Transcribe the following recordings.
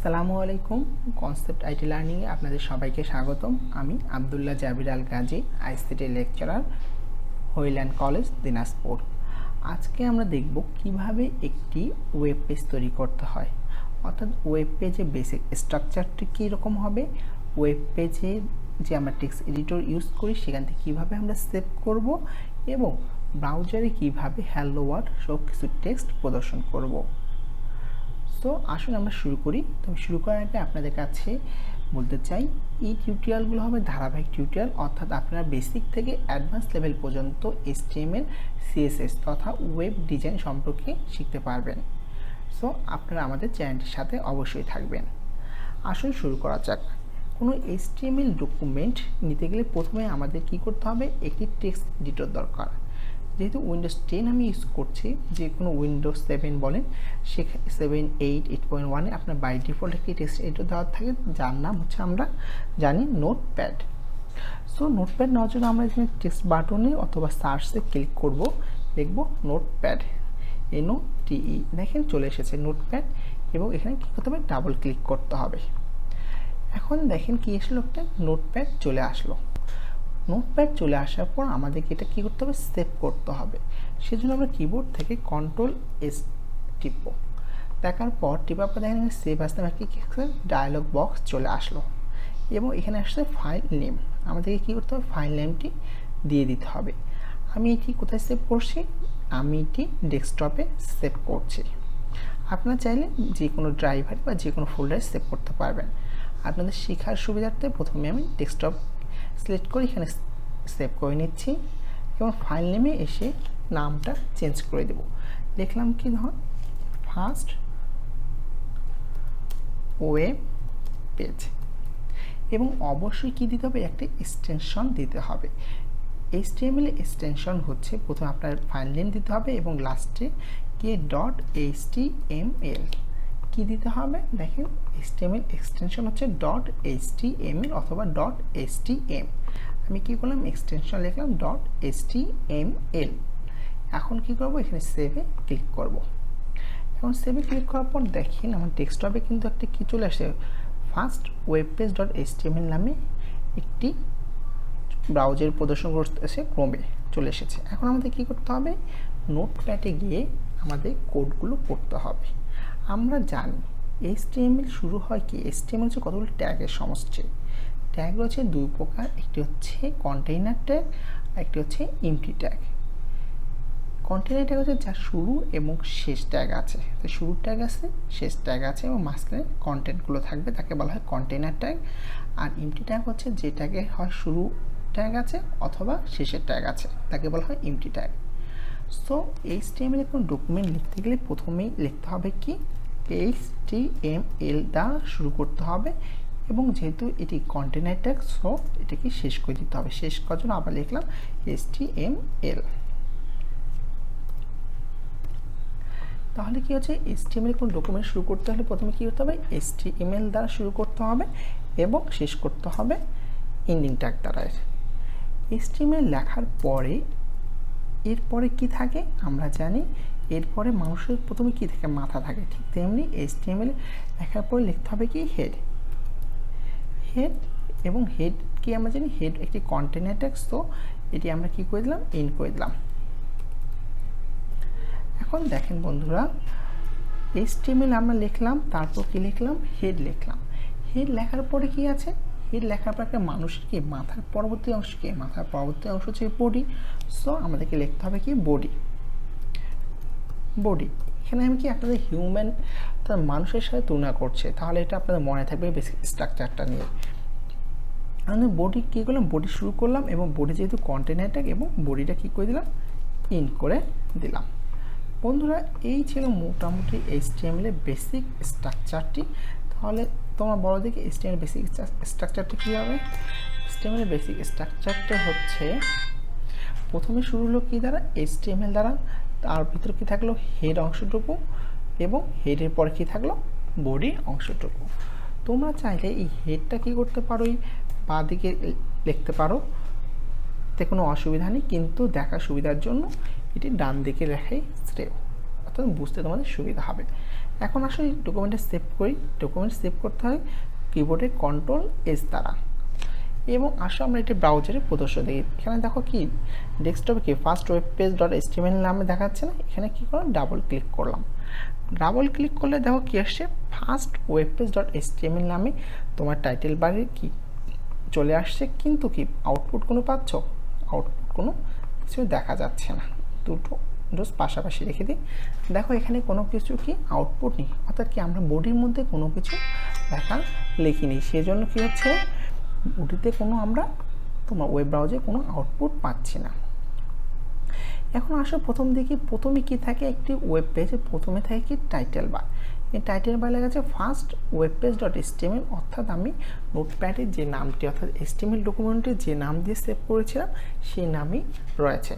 আসসালামু আলাইকুম। Concept IT learning এ আপনাদের সবাইকে স্বাগতম। আমি Abdullah Jabir Al Ghazi, ICT lecturer, Wheeland College, Dinajpur. আজকে আমরা দেখব কিভাবে একটি ওয়েব পেজ তৈরি করতে হয়, অর্থাৎ ওয়েব পেজে বেসিক স্ট্রাকচারটি কীরকম হবে, ওয়েব পেজে যে আমরা টেক্সট এডিটর ইউজ করি সেখান থেকে কীভাবে আমরা সেভ করব এবং ব্রাউজারে কীভাবে হ্যালো ওয়ার্ল্ড সব কিছু টেক্সট প্রদর্শন করব। তো আসুন আমরা শুরু করি। তবে শুরু করার আগে আপনাদের কাছে বলতে চাই, এই টিউটোরিয়ালগুলো হবে ধারাবাহিক টিউটোরিয়াল, অর্থাৎ আপনারা বেসিক থেকে অ্যাডভান্স লেভেল পর্যন্ত HTML, CSS তথা ওয়েব ডিজাইন সম্পর্কে শিখতে পারবেন। সো আপনারা আমাদের চ্যানেলটির সাথে অবশ্যই থাকবেন। আসুন শুরু করা যাক। কোনো HTML ডকুমেন্ট নিতে গেলে প্রথমে আমাদের কি করতে হবে, একটি টেক্সট এডিটর দরকার। যেহেতু উইন্ডোজ 10 আমি ইউজ করছি, যে কোনো উইন্ডোজ 7 বলেন, 7, 8, 8.1 আপনার বাই ডিফল্ট একটি টেক্সট এডিটর দেওয়া থাকে, যার নাম হচ্ছে আমরা জানি নোটপ্যাড। সো নোটপ্যাড নেওয়ার জন্য আমরা এখানে টেক্সট বাটনে অথবা সার্চে ক্লিক করব, দেখব নোটপ্যাড, NOTE, দেখেন চলে এসেছে নোটপ্যাড, এবং এখানে কী করতে হবে, ডাবল ক্লিক করতে হবে। এখন দেখেন কি আসলো, একটা নোটপ্যাড চলে আসলো। নোটপ্যাড চলে আসার পর আমাদেরকে এটা কী করতে হবে, সেভ করতে হবে। সেজন্য আমরা কিবোর্ড থেকে Ctrl+S টিপব। দেখার পর টিপার পর দেখেন সেভ আসতে আমাকে কি ডায়ালগ বক্স চলে আসলো, এবং এখানে আসছে ফাইল নেম। আমাদেরকে কী করতে হবে, ফাইল নেমটি দিয়ে দিতে হবে। আমি এটি কোথায় সেভ করছি, আমি এটি ডেস্কটপে সেভ করছি। আপনারা চাইলে যে কোনো ড্রাইভার বা যে কোনো ফোল্ডারে সেভ করতে পারবেন। আপনাদের শেখার সুবিধার্থে প্রথমে আমি ডেস্কটপ সিলেক্ট করে এখানে সেভ করে নিচ্ছি, এবং ফাইল নেমে এসে নামটা চেঞ্জ করে দেব। দেখলাম কি, ধর ফার্স্ট ওয়েব পেজ, এবং অবশ্যই কি দিতে হবে, একটা এক্সটেনশন দিতে হবে। HTML এক্সটেনশন হচ্ছে প্রথমে আপনার ফাইল নেম দিতে হবে এবং লাস্টে কে .html কি দিতে হবে। দেখেন HTML এক্সটেনশন হচ্ছে .html অথবা .htm। আমি কি করলাম, এক্সটেনশন লিখলাম .html। এখন কি করব, এখানে সেভে ক্লিক করব। এখন সেভে ক্লিক করার পর দেখেন আমার ডেস্কটপে কিন্তু একটা কি চলে আসে, ফার্স্ট ওয়েব পেজ .html নামে একটি ব্রাউজার প্রদর্শন করতেছে, ক্রমে চলে এসেছে। এখন আমাদের কি করতে হবে, নোটপ্যাডে গিয়ে আমাদের কোডগুলো পড়তে হবে। আমরা জানি HTML শুরু হয় কি, HTML হচ্ছে কতগুলো ট্যাগের সমষ্টি। ট্যাগ রয়েছে দুই প্রকার, একটি হচ্ছে কন্টেইনার ট্যাগ, একটি হচ্ছে এমটি ট্যাগ। কন্টেইনার ট্যাগ হচ্ছে যার শুরু এবং শেষ ট্যাগ আছে, শুরুর ট্যাগ আছে, শেষ ট্যাগ আছে, এবং মাঝখানে কন্টেন্টগুলো থাকবে, তাকে বলা হয় কন্টেইনার ট্যাগ। আর এমটি ট্যাগ হচ্ছে যে ট্যাগে হয় শুরু ট্যাগ আছে অথবা শেষের ট্যাগ আছে, তাকে বলা হয় এমটি ট্যাগ। সো HTML কোনো ডকুমেন্ট লিখতে গেলে প্রথমেই লিখতে হবে কি, HTML দ্বারা শুরু করতে হবে, এবং যেহেতু এটি কন্টেইনার ট্যাগ, সো এটাকে শেষ করে দিতে হবে। শেষ করার জন্য আবার লিখলাম HTML। তাহলে কি হচ্ছে, HTML কোনো ডকুমেন্ট শুরু করতে হলে প্রথমে কী করতে হবে, HTML দ্বারা শুরু করতে হবে এবং শেষ করতে হবে এন্ডিং ট্যাগ দ্বারা। HTML লেখার পরে এরপরে কি থাকে আমরা জানি, এরপরে মানুষের প্রথমে কি থাকে, মাথা থাকে। ঠিক তেমনি HTML লেখার পরে লিখতে হবে কি, হেড। এবং হেড কি আমরা জানি, হেড একটি কন্টেইনার ট্যাগ, তো এটি আমরা কি করে দিলাম, ইন করে দিলাম। এখন দেখেন বন্ধুরা, HTML আমরা লিখলাম, তারপর কি লিখলাম, হেড লিখলাম। হেড লেখার পরে কি আছে, হেড লেখার পর একটা মানুষের কি মাথার পরবর্তী অংশ, কি মাথার পরবর্তী অংশ হচ্ছে বডি। সো আমাদেরকে লিখতে হবে কি, বডি। এখানে আমি কি আপনাদের হিউম্যান তার মানুষের সাথে তুলনা করছে, তাহলে এটা আপনাদের মনে থাকবে বেসিক স্ট্রাকচারটা নিয়ে। আমি বডি কী করলাম, বডি শুরু করলাম, এবং বডি যেহেতু কন্টেইনার ট্যাগ, এবং বডিটা কী করে দিলাম, ইন করে দিলাম। বন্ধুরা, এই ছিল মোটামুটি HTML এর বেসিক স্ট্রাকচারটি। তাহলে তোমরা বলো দেখি HTML বেসিক স্ট্রাকচারটা কী হবে। HTML এর বেসিক স্ট্রাকচারটা হচ্ছে, প্রথমে শুরু হলো কী দ্বারা, HTML দ্বারা, তার ভিতরে কী থাকলো, হেড অংশটুকু, এবং হেডের পরে কী থাকলো, বডি অংশটুকু। তোমরা চাইলে এই হেডটা কী করতে পারো, এই বাঁ দিকে লিখতে পারো, তে কোনো অসুবিধা নেই, কিন্তু দেখার সুবিধার জন্য এটি ডান দিকে লেখাই শ্রেয়, অর্থাৎ বুঝতে তোমাদের সুবিধা হবে। এখন আসলে ডকুমেন্টে সেভ করি। ডকুমেন্ট সেভ করতে হয় কিবোর্ডে কন্ট্রোল এস দ্বারা, এবং আসলে আমরা এটি ব্রাউজারে প্রদর্শন দিই। এখানে দেখো কি ডেস্কটপে কি first web page dot HTML নামে দেখাচ্ছে না, এখানে কি করলাম ডাবল ক্লিক করলাম। ডাবল ক্লিক করলে দেখো কি আসছে first web page dot HTML নামে তোমার টাইটেল বারে কি চলে আসছে, কিন্তু কি আউটপুট কোনো পাচ্ছ, আউটপুট কোনো কিছু দেখা যাচ্ছে না। দুটো পাশাপাশি রেখে দিই। দেখো এখানে কোনো কিছু কি আউটপুট নেই, অর্থাৎ কি আমরা বডির মধ্যে কোনো কিছু দেখা লিখিনি, সেজন্য কি হচ্ছে বডিতে কোনো আমরা তোমার ওয়েব ব্রাউজারে কোনো আউটপুট পাচ্ছি না। এখন আসো প্রথম দেখি, প্রথমে কি থাকে একটি ওয়েব পেজে, প্রথমে থাকে কি টাইটেল বার। এই টাইটেল বার লেখা আছে first web page dot HTML, অর্থাৎ আমি নোটপ্যাডের যে নামটি অর্থাৎ HTML ডকুমেন্টে যে নাম দিয়ে সেভ করেছিলাম সেই নামই রয়েছে।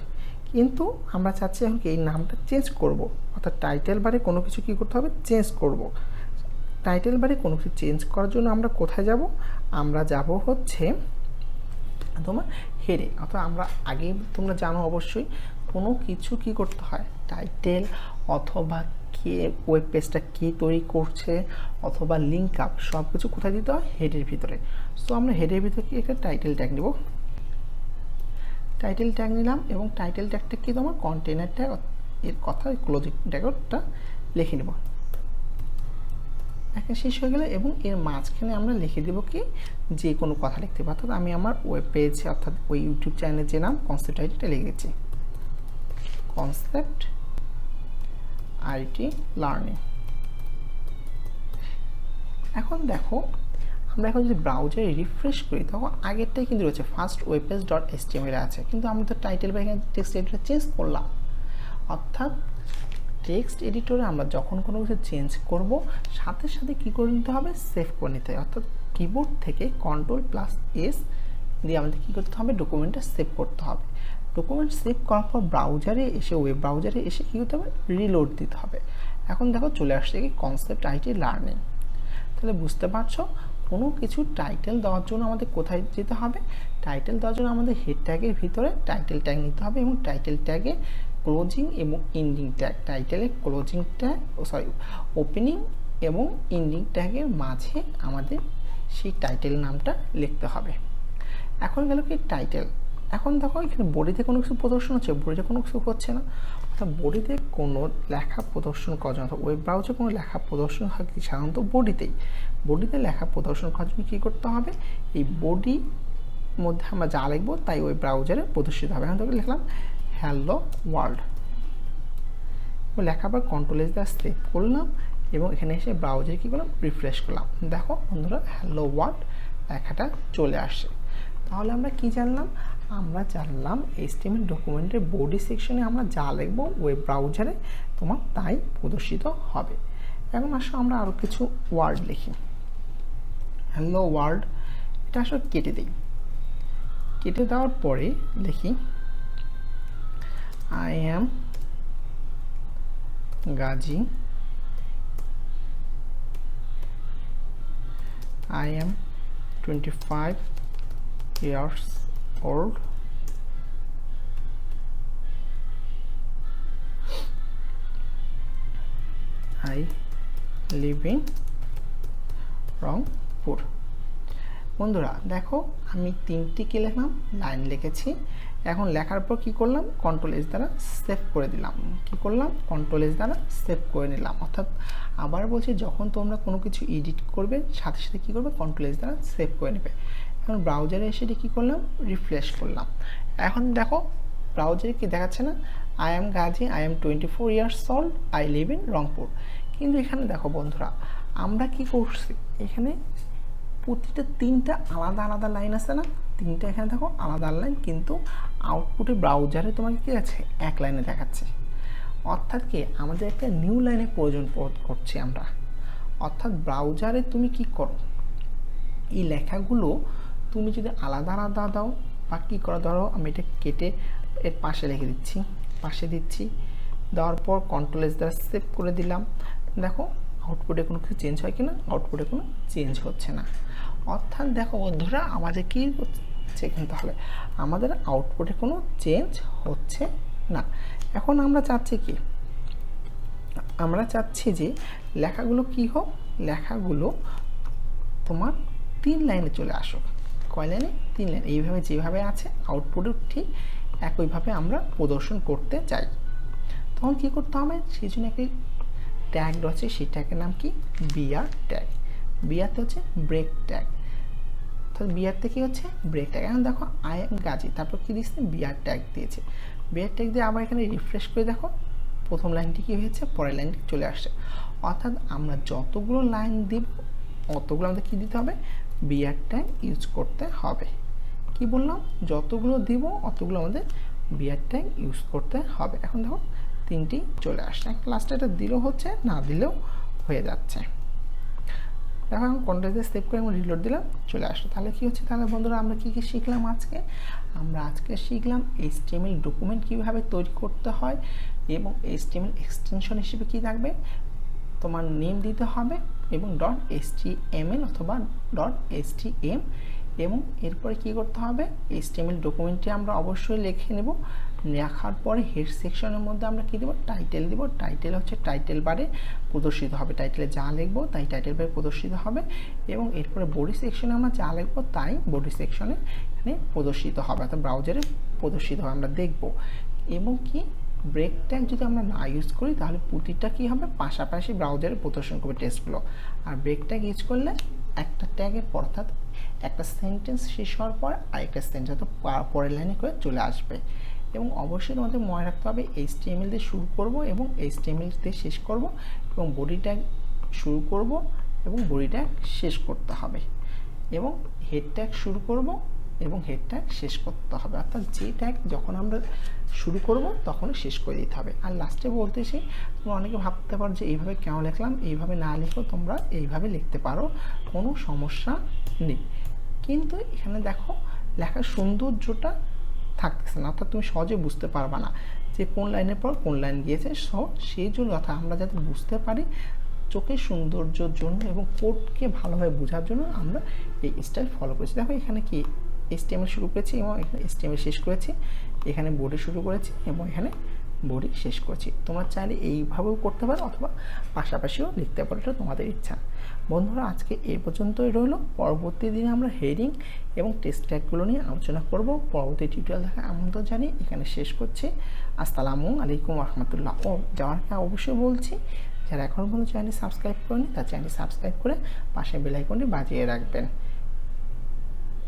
কিন্তু আমরা চাচ্ছি এখন কি এই নামটা চেঞ্জ করব, অর্থাৎ টাইটেল বারে কোনো কিছু কী করতে হবে চেঞ্জ করব। টাইটেল বারে কোনো কিছু চেঞ্জ করার জন্য আমরা কোথায় যাব, আমরা যাব হচ্ছে তোমার হেডে, অর্থাৎ আমরা আগেই তোমরা জানো অবশ্যই কোনো কিছু কি করতে হয় টাইটেল অথবা কে ওয়েব পেজটা কে তৈরি করছে অথবা লিঙ্ক আপ সব কিছু কোথায় দিতে হয় হেডের ভিতরে। সো আমরা হেডের ভিতরে কি একটা টাইটেল ট্যাগ নেব, টাইটেল ট্যাগ নিলাম, এবং টাইটেল ট্যাগটা কি তোমার কন্টেনার ট্যাগ, এর কথা ক্লোজিং ট্যাগটা লিখে নেব। একটা শেষ হয়ে গেলে এবং এর মাঝখানে আমরা লিখে দেবো কি যে কোনো কথা লিখতে পারি, অর্থাৎ আমি আমার ওয়েব পেজে অর্থাৎ ওই ইউটিউব চ্যানেলের যে নাম কনসেপ্ট আইডিটা লিখে দিচ্ছি, কনসেপ্ট আইটি লার্নিং। এখন দেখো আমরা এখন যদি ব্রাউজারে রিফ্রেশ করি তখন আগেরটাই কিন্তু রয়েছে first web page dot HTML আছে, কিন্তু আমি তো টাইটেল বা এখানে টেক্সট এডিটর চেঞ্জ করলাম। অর্থাৎ টেক্সট এডিটরে আমরা যখন কোনো কিছু চেঞ্জ করব সাথে সাথে কী করে নিতে হবে সেভ করে নিতে হবে, অর্থাৎ কিবোর্ড থেকে Ctrl+S দিয়ে আমাদের কী করতে হবে ডকুমেন্টটা সেভ করতে হবে। ডকুমেন্ট সেভ করার পর ব্রাউজারে এসে ওয়েব ব্রাউজারে এসে কী করতে হবে রিলোড দিতে হবে। এখন দেখো চলে আসছে কি কনসেপ্ট আইটি লার্নিং। তাহলে বুঝতে পারছো কোনো কিছু টাইটেল দেওয়ার জন্য আমাদের কোথায় যেতে হবে, টাইটেল দেওয়ার জন্য আমাদের হেড ট্যাগের ভিতরে টাইটেল ট্যাগ নিতে হবে, এবং টাইটেল ট্যাগে ক্লোজিং এবং এন্ডিং ট্যাগ, টাইটেলের ক্লোজিং ট্যাগ ওপেনিং এবং এন্ডিং ট্যাগের মাঝে আমাদের সেই টাইটেল নামটা লিখতে হবে। এখন গেল কি টাইটেল। এখন দেখো এখানে বডিতে কোনো কিছু প্রদর্শন হচ্ছে, বডিতে কোনো কিছু হচ্ছে না, অর্থাৎ বডিতে কোনো লেখা প্রদর্শন করার জন্য অর্থাৎ ওয়েব ব্রাউজারে কোনো লেখা প্রদর্শন হয় কি সাধারণত বডিতেই। বডিতে লেখা প্রদর্শন করার জন্য কী করতে হবে এই বডি মধ্যে আমরা যা লিখবো তাই ওয়েব ব্রাউজারে প্রদর্শিত হবে। এখন তোকে লিখলাম হ্যালো ওয়ার্ল্ড, লেখার পর Ctrl+S দিয়ে সেভ করলাম এবং এখানে এসে ব্রাউজারে কী করলাম রিফ্রেশ করলাম। দেখো বন্ধুরা হ্যালো ওয়ার্ল্ড লেখাটা চলে আসে। তাহলে আমরা কি জানলাম, আমরা জানলাম HTML ডকুমেন্টের বডি সেকশনে আমরা যা লিখবো ওয়েব ব্রাউজারে তোমার তাই প্রদর্শিত হবে। এখন আসলে আমরা আরও কিছু ওয়ার্ড লিখি। হ্যালো ওয়ার্ল্ড এটা আসলে কেটে দিই, কেটে দেওয়ার পরে লিখি I am Gazi, I am 25 years old, I live in Rangpur. বন্ধুরা দেখো আমি তিনটি কি লিখলাম লাইন লিখেছি। এখন লেখার পর কি করলাম Ctrl+S দ্বারা সেভ করে দিলাম, কি করলাম Ctrl+S দ্বারা সেভ করে নিলাম। অর্থাৎ আবার বলছি যখন তোমরা কোনো কিছু এডিট করবে সাথে সাথে কী করবে Ctrl+S দ্বারা সেভ করে নেবে। এখন ব্রাউজারে এসে কী করলাম রিফ্রেশ করলাম। এখন দেখো ব্রাউজারে কি দেখাচ্ছে না I am Gazi, I am 24 years old, I live in Rangpur. কিন্তু এখানে দেখো বন্ধুরা আমরা কি করছি এখানে প্রতিটা তিনটা আলাদা আলাদা লাইন আছে না, তিনটা এখানে দেখো আলাদা লাইন, কিন্তু আউটপুটে ব্রাউজারে তোমাকে কি আছে এক লাইনে দেখাচ্ছে। অর্থাৎ কি আমাদের একটা নিউ লাইনের প্রয়োজন করছি আমরা। অর্থাৎ ব্রাউজারে তুমি কি করো এই লেখাগুলো তুমি যদি আলাদা আলাদা দাও বা কী করো, ধরো আমি এটা কেটে এর পাশে লিখে দিচ্ছি, পাশে দিচ্ছি, দেওয়ার পর Ctrl+S দ্বারা সেভ করে দিলাম। দেখো আউটপুটে কোনো কিছু চেঞ্জ হয় কিনা, আউটপুটে কোনো চেঞ্জ হচ্ছে না। অর্থাৎ দেখো বন্ধুরা আমাদের কি হচ্ছে কিন্তু তাহলে আমাদের আউটপুটে কোনো চেঞ্জ হচ্ছে না। এখন আমরা চাচ্ছি কি আমরা চাচ্ছি যে লেখাগুলো কি হোক, লেখাগুলো তোমার 3 লাইনে চলে আসুক। কয় লাইনে? 3 লাইন। এইভাবে যেভাবে আছে আউটপুটও ঠিক একইভাবে আমরা প্রদর্শন করতে চাই। তখন কী করতে হবে? সেই জন্য একটি ট্যাগ রয়েছে, সেই ট্যাগের নাম কি? BR tag. বিআরতে হচ্ছে ব্রেক ট্যাগ। তাহলে বিআরতে কী হচ্ছে? Break tag. এখন দেখো আই এম গাজী, তারপর কী দিচ্ছে? বিআর ট্যাগ দিয়েছে। বিআর ট্যাগ দিয়ে আবার এখানে রিফ্রেশ করে দেখো প্রথম লাইনটি কী হয়েছে, পরের লাইনটি চলে আসছে। অর্থাৎ আমরা যতগুলো লাইন দিব অতগুলো আমাদের কী দিতে হবে? বিআর ট্যাগ ইউজ করতে হবে। কি বললাম? যতগুলো দিব অতগুলো আমাদের বিআর ট্যাগ ইউজ করতে হবে। এখন দেখো 3টি চলে আসছে। লাস্টে এটা দিলেও হচ্ছে, না দিলেও হয়ে যাচ্ছে। দেখো এখন কন্টেন্টে সেভ করে আমি রিলোড দিলাম, চলে আসলো। তাহলে কী হচ্ছে? তাহলে বন্ধুরা আমরা কী কী শিখলাম আজকে? আমরা আজকে শিখলাম HTML ডকুমেন্ট কীভাবে তৈরি করতে হয় এবং HTML এক্সটেনশন হিসেবে কী থাকবে, তোমার নেম দিতে হবে এবং .html অথবা .htm, এবং এরপরে কী করতে হবে? HTML ডকুমেন্টটি আমরা অবশ্যই লিখে নেব। লেখার পরে হেড সেকশনের মধ্যে আমরা কী দেবো? টাইটেল দেবো। টাইটেল হচ্ছে টাইটেল বারে প্রদর্শিত হবে, টাইটেলে যা লিখবো তাই টাইটেল বারে প্রদর্শিত হবে, এবং এরপরে বডি সেকশনে আমরা যা লিখবো তাই বডি সেকশনে এখানে প্রদর্শিত হবে, অর্থাৎ ব্রাউজারে প্রদর্শিত হবে, আমরা দেখব। এবং কি ব্রেক ট্যাগ যদি আমরা না ইউজ করি তাহলে প্রতিটা কী হবে? পাশাপাশি ব্রাউজারে প্রদর্শন করবে টেক্সটগুলো। আর ব্রেক ট্যাগ ইউজ করলে একটা ট্যাগের পর, অর্থাৎ একটা সেন্টেন্স শেষ হওয়ার পর আরেকটা সেন্টেন্স তো পরের লাইনে করে চলে আসবে। এবং অবশ্যই তোমাদের মনে রাখতে হবে HTML দিয়ে শুরু করব এবং HTML দিয়ে শেষ করব, এবং বডি ট্যাগ শুরু করব এবং বডি ট্যাগ শেষ করতে হবে, এবং হেড ট্যাগ শুরু করব এবং হেড ট্যাগ শেষ করতে হবে। অর্থাৎ যে ট্যাগ যখন আমরা শুরু করব তখনই শেষ করে দিতে হবে। আর লাস্টে বলতেছি, তোমরা অনেকে ভাবতে পারো যে এইভাবে কেন লিখলাম, এইভাবে না লিখো তোমরা এইভাবে লিখতে পারো, কোনো সমস্যা নেই। কিন্তু এখানে দেখো লেখার সৌন্দর্যটা থাকতেছে না, অর্থাৎ তুমি সহজে বুঝতে পারবে না যে কোন লাইনের পর কোন লাইন গিয়েছে। সেই জন্য অর্থাৎ আমরা যাতে বুঝতে পারি চোখের সৌন্দর্যের জন্য এবং কোডকে ভালোভাবে বোঝার জন্য আমরা এই স্টাইল ফলো করেছি। দেখো এখানে কি HTML শুরু করেছি এবং এখানে HTML শেষ করেছি, এখানে বডি শুরু করেছি এবং এখানে বডি শেষ করেছি। তোমরা চাইলে এইভাবেও করতে পারো অথবা পাশাপাশিও লিখতে পারো, এটা তোমাদের ইচ্ছা। বন্ধুরা আজকে এই পর্যন্তই রইল। পরবর্তী দিনে আমরা হেডিং এবং টেক্সট ট্যাগগুলো নিয়ে আলোচনা করব। পরবর্তী টিউটোরিয়াল দেখা আমন্ত্রণ জানিয়ে এখানে শেষ করছি। আসসালামু আলাইকুম রহমতুল্লাহ। ও যাওয়ার আগে অবশ্যই বলছি, যারা এখন পর্যন্ত চ্যানেলটি সাবস্ক্রাইব করেনি তার চ্যানেলটি সাবস্ক্রাইব করে পাশে বেল আইকনটি বাজিয়ে রাখবেন।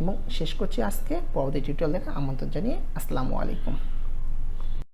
এবং শেষ করছি আজকে। পরবর্তী টিউটোরিয়াল দেখা আমন্ত্রণ জানিয়ে আসসালামু আলাইকুম।